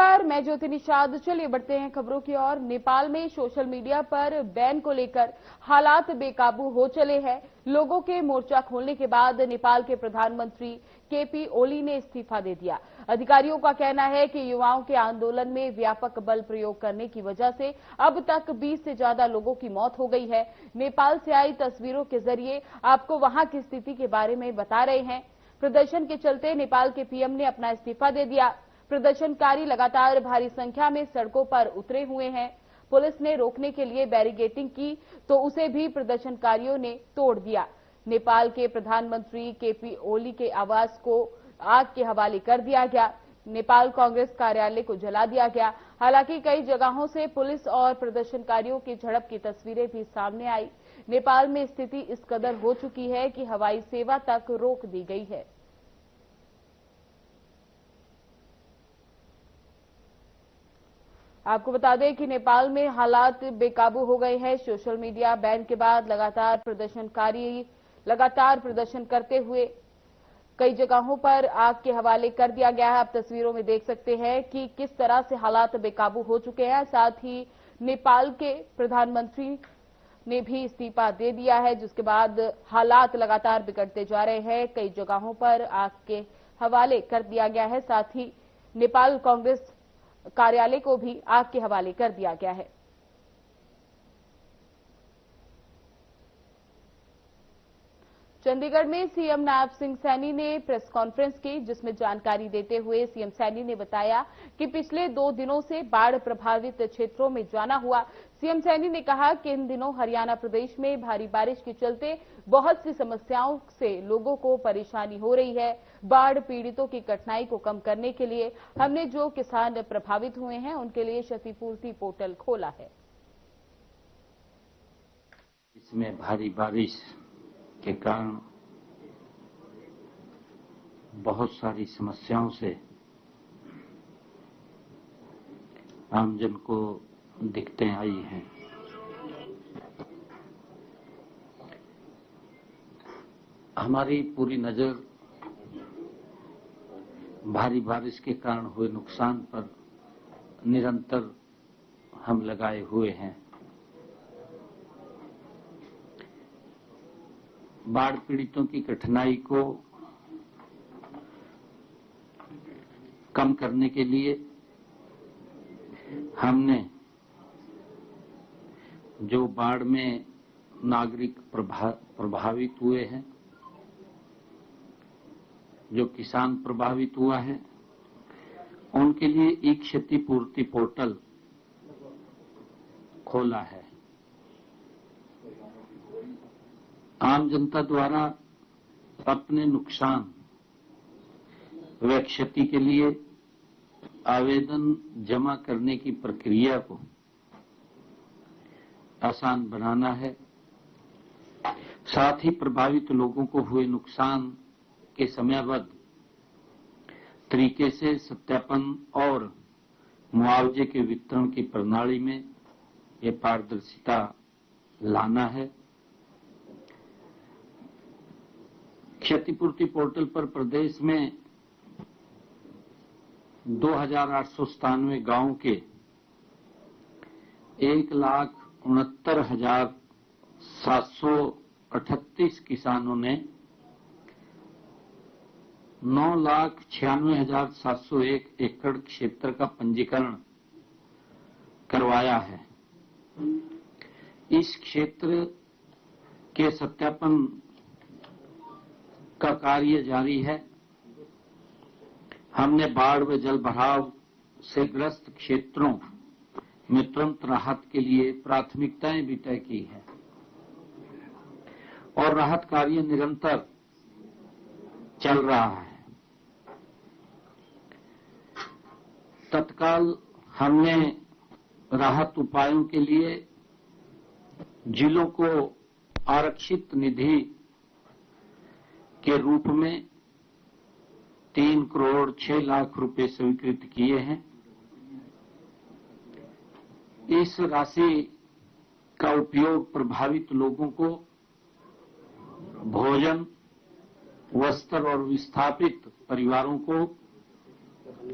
नमस्कार, मैं ज्योति निषाद। चलिए बढ़ते हैं खबरों की ओर। नेपाल में सोशल मीडिया पर बैन को लेकर हालात बेकाबू हो चले हैं। लोगों के मोर्चा खोलने के बाद नेपाल के प्रधानमंत्री केपी ओली ने इस्तीफा दे दिया। अधिकारियों का कहना है कि युवाओं के आंदोलन में व्यापक बल प्रयोग करने की वजह से अब तक 20 से ज्यादा लोगों की मौत हो गई है। नेपाल से आई तस्वीरों के जरिए आपको वहां की स्थिति के बारे में बता रहे हैं। प्रदर्शन के चलते नेपाल के पीएम ने अपना इस्तीफा दे दिया। प्रदर्शनकारी लगातार भारी संख्या में सड़कों पर उतरे हुए हैं। पुलिस ने रोकने के लिए बैरिकेडिंग की तो उसे भी प्रदर्शनकारियों ने तोड़ दिया। नेपाल के प्रधानमंत्री केपी ओली के आवास को आग के हवाले कर दिया गया। नेपाल कांग्रेस कार्यालय को जला दिया गया। हालांकि कई जगहों से पुलिस और प्रदर्शनकारियों की झड़प की तस्वीरें भी सामने आई। नेपाल में स्थिति इस कदर हो चुकी है कि हवाई सेवा तक रोक दी गई है। आपको बता दें कि नेपाल में हालात बेकाबू हो गए हैं। सोशल मीडिया बैन के बाद लगातार प्रदर्शन करते हुए कई जगहों पर आग के हवाले कर दिया गया है। आप तस्वीरों में देख सकते हैं कि किस तरह से हालात बेकाबू हो चुके हैं। साथ ही नेपाल के प्रधानमंत्री ने भी इस्तीफा दे दिया है, जिसके बाद हालात लगातार बिगड़ते जा रहे हैं। कई जगहों पर आग के हवाले कर दिया गया है। साथ ही नेपाल कांग्रेस कार्यालय को भी आग के हवाले कर दिया गया है। चंडीगढ़ में सीएम नायब सिंह सैनी ने प्रेस कॉन्फ्रेंस की, जिसमें जानकारी देते हुए सीएम सैनी ने बताया कि पिछले 2 दिनों से बाढ़ प्रभावित क्षेत्रों में जाना हुआ। सीएम सैनी ने कहा कि इन दिनों हरियाणा प्रदेश में भारी बारिश के चलते बहुत सी समस्याओं से लोगों को परेशानी हो रही है। बाढ़ पीड़ितों की कठिनाई को कम करने के लिए हमने जो किसान प्रभावित हुए हैं उनके लिए क्षतिपूर्ति पोर्टल खोला है। इसमें भारी बारिश के कारण बहुत सारी समस्याओं से आमजन को दिक्कतें आई हैं। हमारी पूरी नजर भारी बारिश के कारण हुए नुकसान पर निरंतर हम लगाए हुए हैं। बाढ़ पीड़ितों की कठिनाई को कम करने के लिए हमने जो बाढ़ में नागरिक प्रभावित हुए हैं, जो किसान प्रभावित हुआ है, उनके लिए एक क्षतिपूर्ति पोर्टल खोला है। आम जनता द्वारा अपने नुकसान व क्षति के लिए आवेदन जमा करने की प्रक्रिया को आसान बनाना है। साथ ही प्रभावित लोगों को हुए नुकसान के समयबद्ध तरीके से सत्यापन और मुआवजे के वितरण की प्रणाली में ये पारदर्शिता लाना है। क्षतिपूर्ति पोर्टल पर प्रदेश में 2897 गांवों के 1,69,738 किसानों ने 9,96,701 एकड़ क्षेत्र का पंजीकरण करवाया है। इस क्षेत्र के सत्यापन का कार्य जारी है। हमने बाढ़ व जल भराव से ग्रस्त क्षेत्रों में तुरंत राहत के लिए प्राथमिकताएं भी तय की है और राहत कार्य निरंतर चल रहा है। तत्काल हमने राहत उपायों के लिए जिलों को आरक्षित निधि के रूप में 3 करोड़ 6 लाख रुपए स्वीकृत किए हैं। इस राशि का उपयोग प्रभावित लोगों को भोजन, वस्त्र और विस्थापित परिवारों को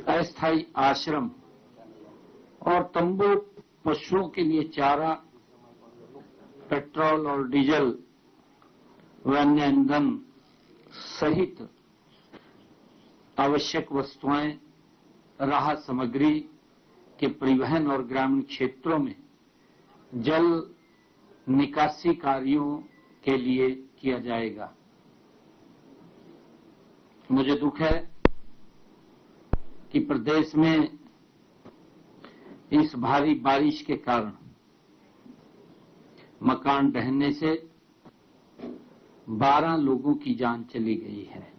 अस्थायी आश्रम और तंबू पशुओं के लिए चारा, पेट्रोल और डीजल व अन्य ईंधन सहित आवश्यक वस्तुएं, राहत सामग्री के परिवहन और ग्रामीण क्षेत्रों में जल निकासी कार्यों के लिए किया जाएगा। मुझे दुख है कि प्रदेश में इस भारी बारिश के कारण मकान ढहने से 12 लोगों की जान चली गई है।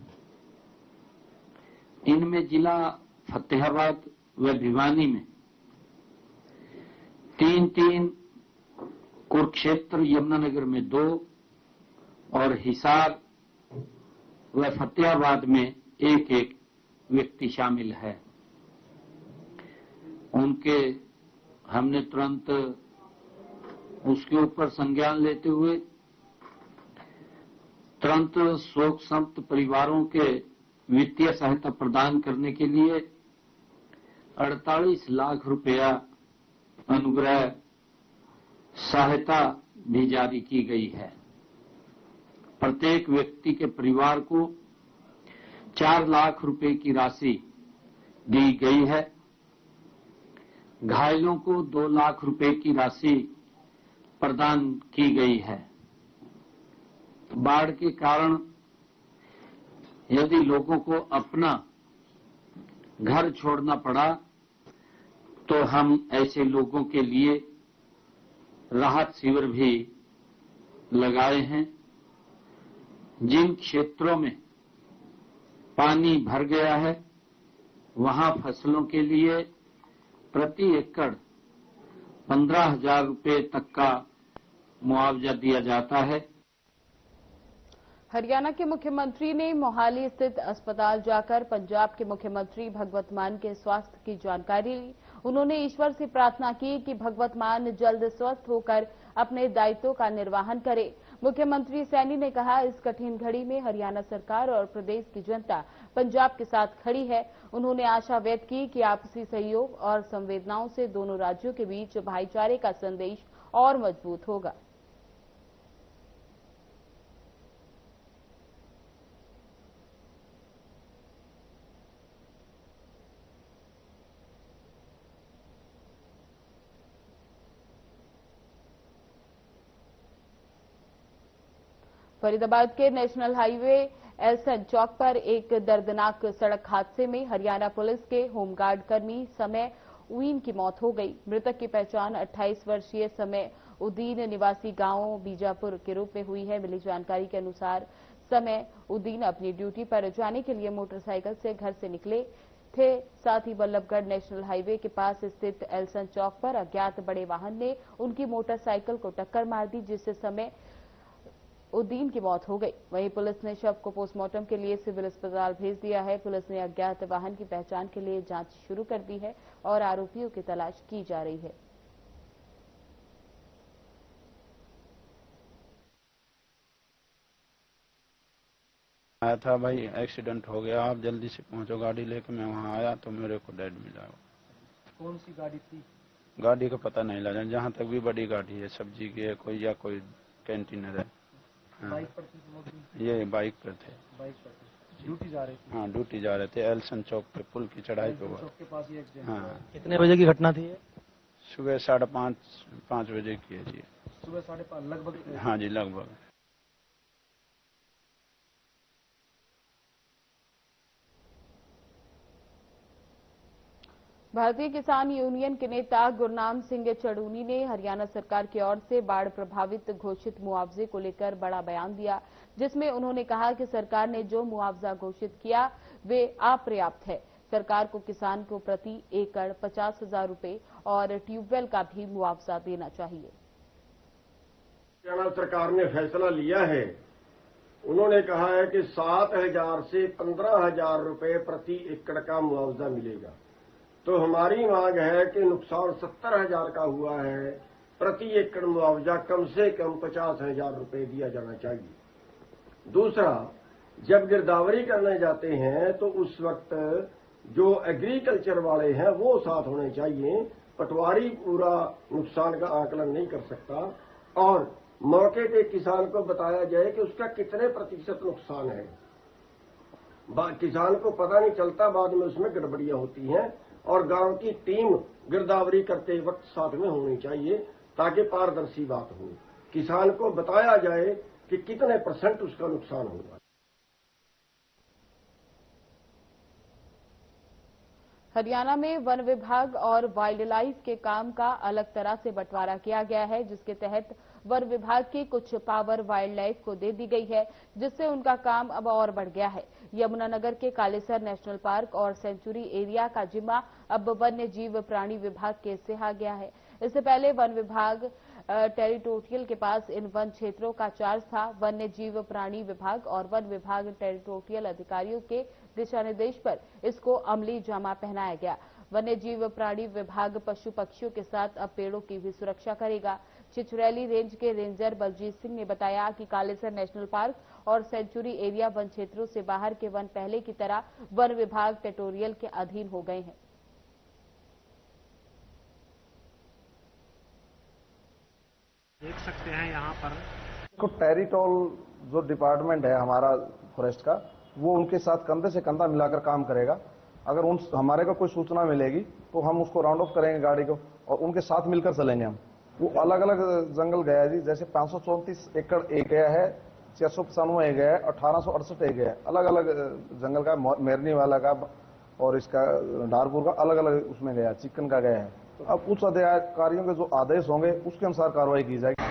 इनमें जिला फतेहाबाद व भिवानी में 3-3, कुरुक्षेत्र यमुनानगर में 2 और हिसार व फतेहाबाद में 1-1 व्यक्ति शामिल है। उनके हमने तुरंत उसके ऊपर संज्ञान लेते हुए तुरंत शोक संतप्त परिवारों के वित्तीय सहायता प्रदान करने के लिए 48 लाख रुपया अनुग्रह सहायता भी जारी की गई है। प्रत्येक व्यक्ति के परिवार को 4 लाख रुपए की राशि दी गई है। घायलों को 2 लाख रुपए की राशि प्रदान की गई है। बाढ़ के कारण यदि लोगों को अपना घर छोड़ना पड़ा तो हम ऐसे लोगों के लिए राहत शिविर भी लगाए हैं। जिन क्षेत्रों में पानी भर गया है वहां फसलों के लिए प्रति एकड़ 15,000 रुपए तक का मुआवजा दिया जाता है। हरियाणा के मुख्यमंत्री ने मोहाली स्थित अस्पताल जाकर पंजाब के मुख्यमंत्री भगवत मान के स्वास्थ्य की जानकारी ली। उन्होंने ईश्वर से प्रार्थना की कि भगवत मान जल्द स्वस्थ होकर अपने दायित्वों का निर्वहन करे। मुख्यमंत्री सैनी ने कहा, इस कठिन घड़ी में हरियाणा सरकार और प्रदेश की जनता पंजाब के साथ खड़ी है। उन्होंने आशा व्यक्त की कि आपसी सहयोग और संवेदनाओं से दोनों राज्यों के बीच भाईचारे का संदेश और मजबूत होगा। फरीदाबाद के नेशनल हाईवे एल्सन चौक पर एक दर्दनाक सड़क हादसे में हरियाणा पुलिस के होमगार्ड कर्मी समय उदीन की मौत हो गई। मृतक की पहचान 28 वर्षीय समय उदीन निवासी गांव बीजापुर के रूप में हुई है। मिली जानकारी के अनुसार समय उदीन अपनी ड्यूटी पर जाने के लिए मोटरसाइकिल से घर से निकले थे। साथ ही बल्लभगढ़ नेशनल हाईवे के पास स्थित एल्सन चौक पर अज्ञात बड़े वाहन ने उनकी मोटरसाइकिल को टक्कर मार दी, जिससे समय उदीन की मौत हो गई। वहीं पुलिस ने शव को पोस्टमार्टम के लिए सिविल अस्पताल भेज दिया है। पुलिस ने अज्ञात वाहन की पहचान के लिए जांच शुरू कर दी है और आरोपियों की तलाश की जा रही है। आया था भाई, एक्सीडेंट हो गया, आप जल्दी से पहुंचो गाड़ी लेके। मैं वहां आया तो मेरे को डेड मिला। कौन सी गाड़ी थी? गाड़ी का पता नहीं लगा। जहां तक भी बड़ी गाड़ी है, सब्जी की है कोई या कोई कंटेनर है। हाँ। बाइक पर थी? ये बाइक पर थे। बाइक पर थे, ड्यूटी जा रहे थे? हाँ, ड्यूटी जा रहे थे। एल्सन चौक पे पुल की चढ़ाई पे हुआ। चौक के पास ही एक्सीडेंट। हाँ। कितने बजे की घटना थी? सुबह 5:30 बजे की है जी। सुबह 5:30 लगभग? हाँ जी, लगभग। भारतीय किसान यूनियन के नेता गुरनाम सिंह चड़ूनी ने हरियाणा सरकार की ओर से बाढ़ प्रभावित घोषित मुआवजे को लेकर बड़ा बयान दिया, जिसमें उन्होंने कहा कि सरकार ने जो मुआवजा घोषित किया वे अपर्याप्त है। सरकार को किसान को प्रति एकड़ 50,000 रुपए और ट्यूबवेल का भी मुआवजा देना चाहिए। हरियाणा सरकार ने फैसला लिया है। उन्होंने कहा है कि 7,000 से 15,000 रुपए प्रति एकड़ का मुआवजा मिलेगा। तो हमारी मांग है कि नुकसान 70,000 का हुआ है, प्रति एकड़ मुआवजा कम से कम 50,000 रुपए दिया जाना चाहिए। दूसरा, जब गिरदावरी करने जाते हैं तो उस वक्त जो एग्रीकल्चर वाले हैं वो साथ होने चाहिए, पटवारी पूरा नुकसान का आकलन नहीं कर सकता और मौके पे किसान को बताया जाए कि उसका कितने प्रतिशत नुकसान है। किसान को पता नहीं चलता, बाद में उसमें गड़बड़ियां होती हैं और गांव की टीम गिरदावरी करते वक्त साथ में होनी चाहिए ताकि पारदर्शी बात हो। किसान को बताया जाए कि कितने % उसका नुकसान होगा। हरियाणा में वन विभाग और वाइल्ड लाइफ के काम का अलग तरह से बंटवारा किया गया है, जिसके तहत वन विभाग की कुछ पावर वाइल्ड लाइफ को दे दी गई है, जिससे उनका काम अब और बढ़ गया है। यमुनानगर के कालेसर नेशनल पार्क और सेंचुरी एरिया का जिम्मा अब वन्य जीव प्राणी विभाग के हिस्से आ गया है। इससे पहले वन विभाग टेरिटोरियल के पास इन वन क्षेत्रों का चार्ज था। वन्य जीव प्राणी विभाग और वन विभाग टेरिटोरियल अधिकारियों के दिशा निर्देश पर इसको अमली जामा पहनाया गया। वन्य जीव प्राणी विभाग पशु पक्षियों के साथ अब पेड़ों की भी सुरक्षा करेगा। चिचरैली रेंज के रेंजर बलजीत सिंह ने बताया कि कालेसर नेशनल पार्क और सेंचुरी एरिया वन क्षेत्रों से बाहर के वन पहले की तरह वन विभाग टेरिटोरियल के अधीन हो गए हैं। देख सकते हैं यहाँ पर को टेरिटोरियल जो डिपार्टमेंट है हमारा फॉरेस्ट का, वो उनके साथ कंधे से कंधा मिलाकर काम करेगा। अगर उन हमारे को कोई सूचना मिलेगी तो हम उसको राउंड ऑफ करेंगे गाड़ी को और उनके साथ मिलकर चलेंगे हम। वो अलग अलग जंगल गया है जी, जैसे 534 एकड़ एक गया है, 695 एक गया है, 1868 एक गया है। अलग अलग जंगल का, मेरनी वाला का और इसका डारपुर का अलग अलग उसमें गया, चिकन का गया है। तो अब उच्च अधिकारियों के जो आदेश होंगे उसके अनुसार कार्रवाई की जाएगी।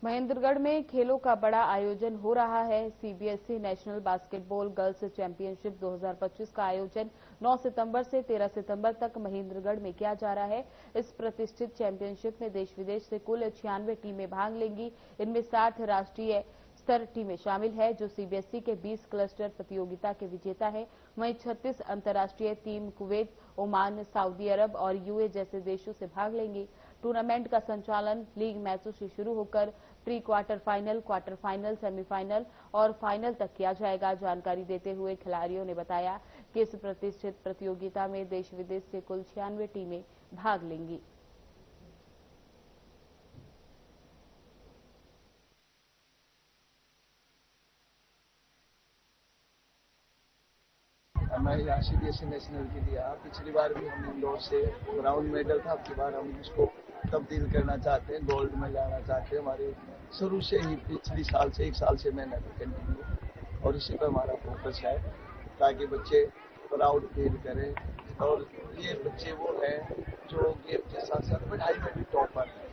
महेंद्रगढ़ में खेलों का बड़ा आयोजन हो रहा है। CBSE national basketball girls championship 2025 का आयोजन 9 सितंबर से 13 सितंबर तक महेंद्रगढ़ में किया जा रहा है। इस प्रतिष्ठित चैंपियनशिप में देश विदेश से कुल 96 टीमें भाग लेंगी। इनमें 60 राष्ट्रीय स्तर टीमें शामिल है, जो सीबीएसई के 20 क्लस्टर प्रतियोगिता के विजेता है। वहीं 36 अंतर्राष्ट्रीय टीम कुवैत, ओमान, सऊदी अरब और यूए जैसे देशों से भाग लेंगी। टूर्नामेंट का संचालन लीग मैचों से शुरू होकर pre quarter final, quarter final, semifinal और फाइनल तक किया जाएगा। जानकारी देते हुए खिलाड़ियों ने बताया कि इस प्रतिष्ठित प्रतियोगिता में देश विदेश से कुल 96 टीमें भाग लेंगी। मैं यहाँ सीबीएसई नेशनल के लिए पिछली बार भी हम इंदौर से ब्राउन मेडल था, अब की बार हम इसको तब्दील करना चाहते हैं, गोल्ड में लाना चाहते हैं। हमारे शुरू से ही पिछली साल से 1 साल से मेहनत कंटिन्यू और इसी पर हमारा फोकस है ताकि बच्चे प्राउड फील करें। और ये बच्चे वो हैं जो गेम के साथ साथ पढ़ाई में भी टॉपर हैं।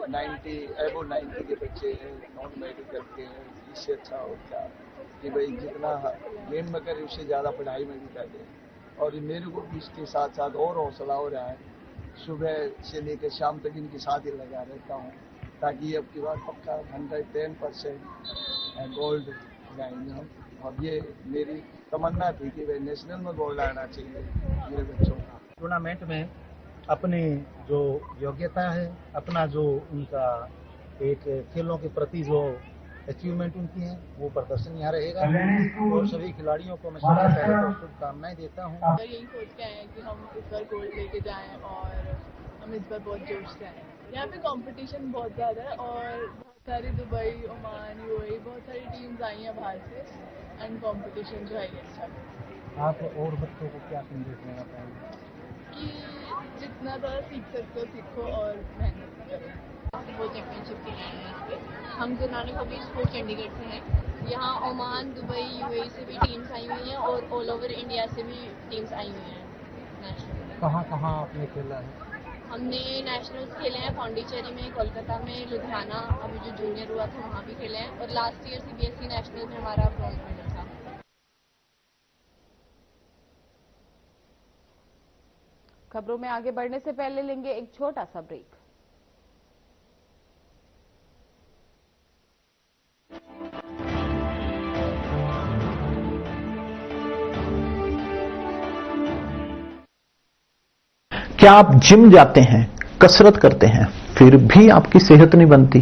90 के बच्चे हैं, नॉन मेडिकल के हैं। इससे अच्छा और क्या कि भाई जितना गेम में करे उससे ज़्यादा पढ़ाई में भी करे। और मेरे को भी इसके साथ साथ और हौसला हो रहा है, सुबह से लेकर शाम तक इनके साथ ही लगा रहता हूँ ताकि अब की बार पक्का 110% गोल्ड लाएंगे हम। और ये मेरी तमन्ना थी कि भाई नेशनल में गोल्ड आना चाहिए मेरे बच्चों का। टूर्नामेंट में अपनी जो योग्यता है, अपना जो उनका एक खेलों के प्रति जो अचीवमेंट उनकी है, वो प्रदर्शन यहाँ रहेगा। और सभी खिलाड़ियों को मैं सबसे पहले तो शुभकामनाएं देता हूँ। यही सोच के आए हैं कि हम इस बार गोल्ड लेके जाएं और हम इस बार बहुत जोश से आए। यहाँ पे कंपटीशन बहुत ज़्यादा है और बहुत सारी दुबई, ओमान, यूएई बहुत सारी टीम्स आई हैं बाहर से एंड कंपटीशन जो है ये अच्छा। आप और बच्चों को क्या संदेश देना चाहेंगे? कि जितना ज़्यादा सीख सकते हो सीखो और मेहनत करो। वो चैंपियनशिप के लिए आए हैं इस पर। हम गुरु नानक पब्लिक स्कूल चंडीगढ़ से हैं। यहाँ ओमान, दुबई, यूएई से भी टीम्स आई हुई हैं और ऑल ओवर इंडिया से भी टीम्स आई हुई हैं नेशनल। कहाँ आपने खेला है? हमने नेशनल्स खेले हैं पौंडीचेरी में, कोलकाता में, लुधियाना, अभी जो जूनियर हुआ था वहाँ भी खेले हैं। और लास्ट ईयर सीबीएसई नेशनल में हमारा ब्रॉन्ज मेडल था। खबरों में आगे बढ़ने से पहले लेंगे एक छोटा सा ब्रेक। क्या आप जिम जाते हैं, कसरत करते हैं, फिर भी आपकी सेहत नहीं बनती।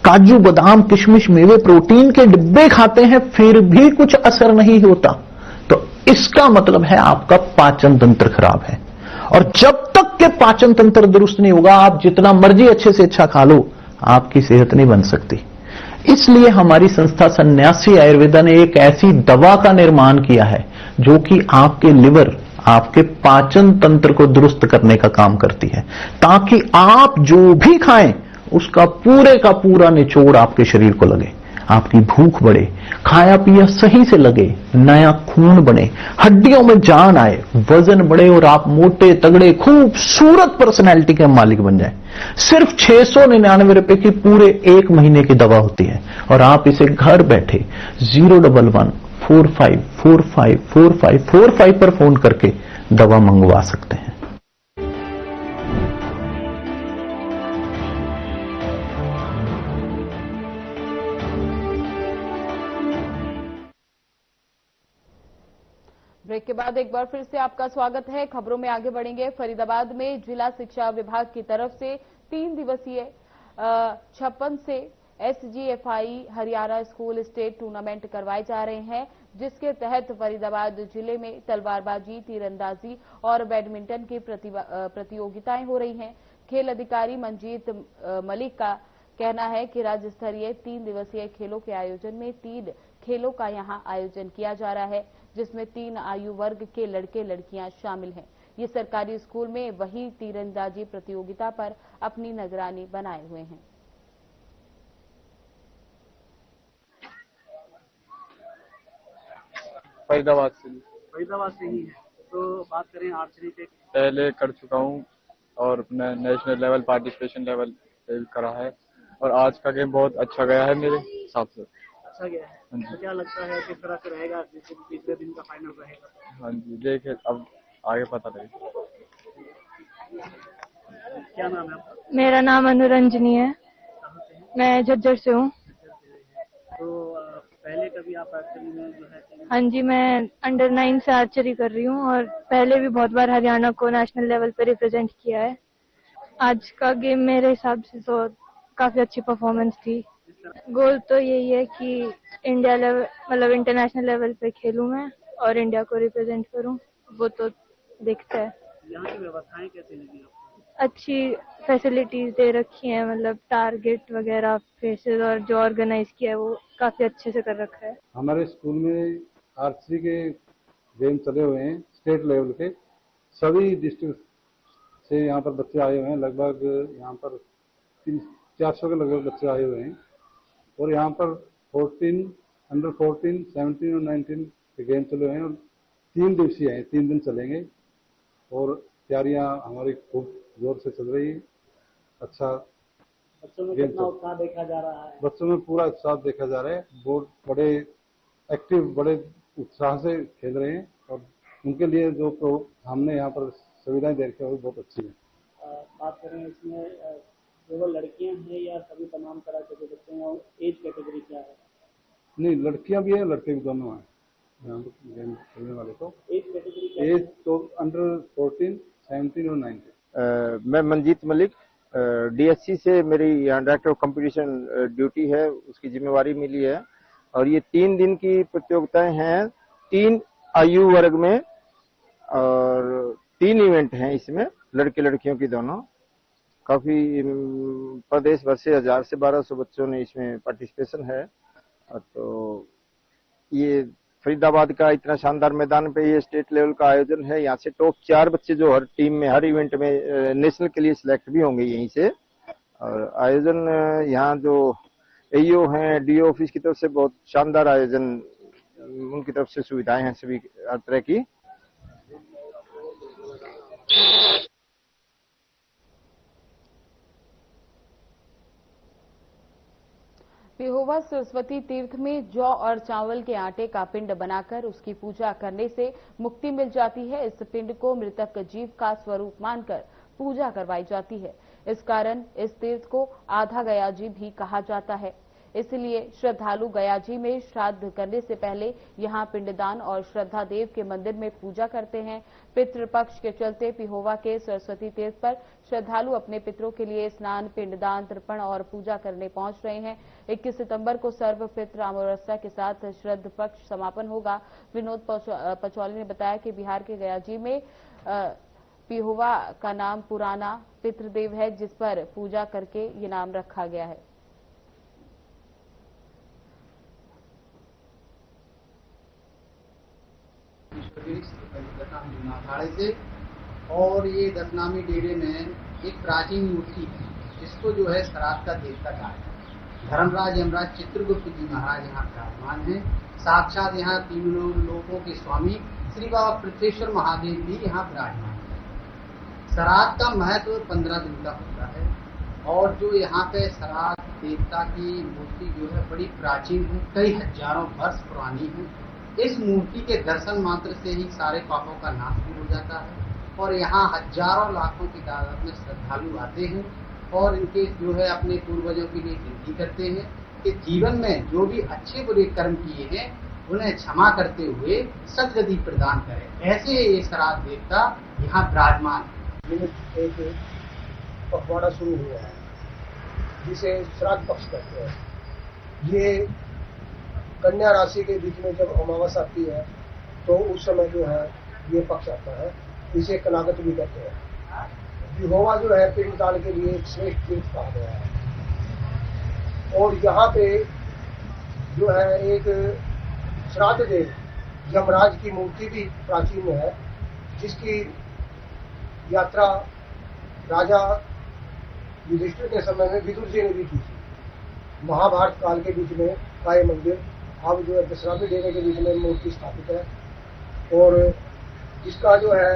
काजू बादाम किशमिश मेवे प्रोटीन के डिब्बे खाते हैं फिर भी कुछ असर नहीं होता, तो इसका मतलब है आपका पाचन तंत्र खराब है। और जब तक के पाचन तंत्र दुरुस्त नहीं होगा, आप जितना मर्जी अच्छे से अच्छा खा लो, आपकी सेहत नहीं बन सकती। इसलिए हमारी संस्था सन्यासी आयुर्वेदा ने एक ऐसी दवा का निर्माण किया है जो कि आपके लिवर, आपके पाचन तंत्र को दुरुस्त करने का काम करती है, ताकि आप जो भी खाएं उसका पूरे का पूरा निचोड़ आपके शरीर को लगे, आपकी भूख बढ़े, खाया पिया सही से लगे, नया खून बने, हड्डियों में जान आए, वजन बढ़े और आप मोटे तगड़े खूबसूरत पर्सनैलिटी के मालिक बन जाएं। सिर्फ 699 रुपए की पूरे 1 महीने की दवा होती है और आप इसे घर बैठे 011-45454545 पर फोन करके दवा मंगवा सकते हैं। ब्रेक के बाद एक बार फिर से आपका स्वागत है। खबरों में आगे बढ़ेंगे। फरीदाबाद में जिला शिक्षा विभाग की तरफ से 3 दिवसीय 56 से SGFI Haryana school state tournament करवाए जा रहे हैं, जिसके तहत फरीदाबाद जिले में तलवारबाजी, तीरंदाजी और बैडमिंटन की प्रतियोगिताएं हो रही हैं। खेल अधिकारी मंजीत मलिक का कहना है कि राज्य स्तरीय 3 दिवसीय खेलों के आयोजन में 3 खेलों का यहां आयोजन किया जा रहा है, जिसमें 3 आयु वर्ग के लड़के लड़कियां शामिल हैं। ये सरकारी स्कूल में वही तीरंदाजी प्रतियोगिता पर अपनी निगरानी बनाए हुए हैं। फरीदाबाद से ही है। तो बात करें आर्चरी पे, पहले कर चुका हूँ और अपने नेशनल लेवल पार्टिसिपेशन लेवल पे भी करा है और आज का गेम बहुत अच्छा गया है मेरे हिसाब से। अच्छा गया है। तो क्या लगता है किस तरह से रहेगा, तीसरे दिन का फाइनल रहेगा? हाँ जी, देखे अब आगे पता लगेगा। क्या नाम है आपका? मेरा नाम अनुरंजनी है, मैं झज्जर से हूँ। तो पहले कभी आप आर्चरी में जो है? हाँ जी, मैं अंडर 9 से आर्चरी कर रही हूँ और पहले भी बहुत बार हरियाणा को नेशनल लेवल पर रिप्रेजेंट किया है। आज का गेम मेरे हिसाब से तो काफी अच्छी परफॉर्मेंस थी। गोल तो यही है कि इंडिया लेवल मतलब इंटरनेशनल लेवल पे खेलूं मैं और इंडिया को रिप्रेजेंट करूं, वो तो दिखता है। यहाँ की व्यवस्थाएं कैसी लगी आपको? अच्छी फैसिलिटीज दे रखी हैं, मतलब टारगेट वगैरह फेसेस और जो ऑर्गेनाइज किया है वो काफी अच्छे से कर रखा है। हमारे स्कूल में आर्चरी के गेम चले हुए हैं स्टेट लेवल के, सभी डिस्ट्रिक्ट से यहाँ पर बच्चे आए हुए हैं। लगभग यहाँ पर 400 के लगभग बच्चे आए हुए हैं और यहाँ पर अंडर 14, 17 और 19 के गेम चले हुए हैं और 3 दिवसीय हैं, 3 दिन चलेंगे और तैयारियां हमारी खूब जोर से चल रही है। अच्छा, बच्चों में कितना उत्साह देखा जा रहा है? बच्चों में पूरा उत्साह देखा जा रहा है, बहुत बड़े एक्टिव, बड़े उत्साह से खेल रहे हैं और उनके लिए जो हमने यहाँ पर सुविधाएं दे रखी है वो बहुत अच्छी है। बात करें इसमें केवल लड़कियां हैं या सभी तमाम तरह के जो बच्चे हैं, एज कैटेगरी क्या है? नहीं, लड़कियां भी हैं, लड़के भी दोनों हैं यहाँ पर गेम खेलने वाले। तो एज कैटेगरी क्या एज तो अंडर 14, 17 और 19। मैं मंजीत मलिक, DSC से मेरी यहाँ डायरेक्टर ऑफ कंपटीशन ड्यूटी है, उसकी जिम्मेवारी मिली है और ये 3 दिन की प्रतियोगिताएं हैं 3 आयु वर्ग में और 3 इवेंट हैं इसमें, लड़के लड़कियों की दोनों। काफी प्रदेश भर से 1000 से 1200 बच्चों ने इसमें पार्टिसिपेशन है। तो ये फरीदाबाद का इतना शानदार मैदान पे ये स्टेट लेवल का आयोजन है। यहाँ से टॉप 4 बच्चे जो हर टीम में हर इवेंट में नेशनल के लिए सिलेक्ट भी होंगे यहीं से। और आयोजन यहाँ जो AEO हैं, DO ऑफिस की तरफ से बहुत शानदार आयोजन, उनकी तरफ से सुविधाएं हैं सभी हर तरह की। पिहोवा सरस्वती तीर्थ में जौ और चावल के आटे का पिंड बनाकर उसकी पूजा करने से मुक्ति मिल जाती है। इस पिंड को मृतक जीव का स्वरूप मानकर पूजा करवाई जाती है। इस कारण इस तीर्थ को आधा गया जी भी कहा जाता है। इसलिए श्रद्धालु गयाजी में श्राद्ध करने से पहले यहां पिंडदान और श्रद्धा देव के मंदिर में पूजा करते हैं। पितृपक्ष के चलते पिहोवा के सरस्वती तीर्थ पर श्रद्धालु अपने पितरों के लिए स्नान, पिंडदान, तर्पण और पूजा करने पहुंच रहे हैं। 21 सितंबर को सर्व पितृ अमावस्या के साथ श्रद्ध पक्ष समापन होगा। विनोद पचौली ने बताया कि बिहार के गयाजी में पिहोवा का नाम पुराना पितृदेव है, जिस पर पूजा करके ये नाम रखा गया है। अखाड़े से और ये दशनामी डेरे में एक प्राचीन मूर्ति है, जिसको जो है श्राद्ध का देवता कहा है। धर्मराज यमराज चित्रगुप्त जी महाराज यहाँ विराजमान है। साक्षात यहाँ तीनों लोकों के स्वामी श्री बाबा पृथ्वीश्वर महादेव भी यहाँ विराजमान है। श्राद्ध का महत्व 15 दिन का होता है और जो यहाँ पे श्राद्ध देवता की मूर्ति जो है बड़ी प्राचीन है, कई हजारों वर्ष पुरानी है। इस मूर्ति के दर्शन मात्र से ही सारे पापों का नाश भी हो जाता है और यहाँ हजारों लाखों की तादाद में श्रद्धालु आते हैं और इनके जो है अपने पूर्वजों के लिए विनती करते हैं कि जीवन में जो भी अच्छे बुरे कर्म किए हैं उन्हें क्षमा करते हुए सद्गति प्रदान करें। ऐसे ये श्राद्ध देवता यहाँ विराजमान है। एक पखवाड़ा शुरू हुआ है जिसे श्राद्ध पक्ष कहते हैं। ये कन्या राशि के बीच में जब अमावस्या आती है तो उस समय जो है ये पक्ष आता है, इसे कनागत भी कहते हैं। पिहोवा जो है पिंडदान के लिए एक श्रेष्ठ तीर्थ कहा गया है और यहाँ पे जो है एक श्राद्ध देव यमराज की मूर्ति भी प्राचीन है, जिसकी यात्रा राजा युधिष्ठिर के समय में विदुर जी ने भी की थी। महाभारत काल के बीच में का ये मंदिर अब जो है दशनामी डेरे के बीच में मूर्ति स्थापित है और इसका जो है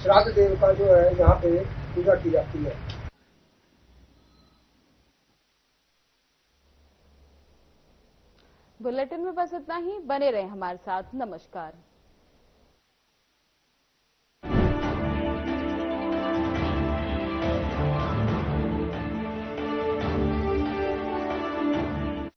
श्राद्ध देव का जो है यहाँ पे पूजा की जाती है। बुलेटिन में बस इतना ही। बने रहे हमारे साथ। नमस्कार।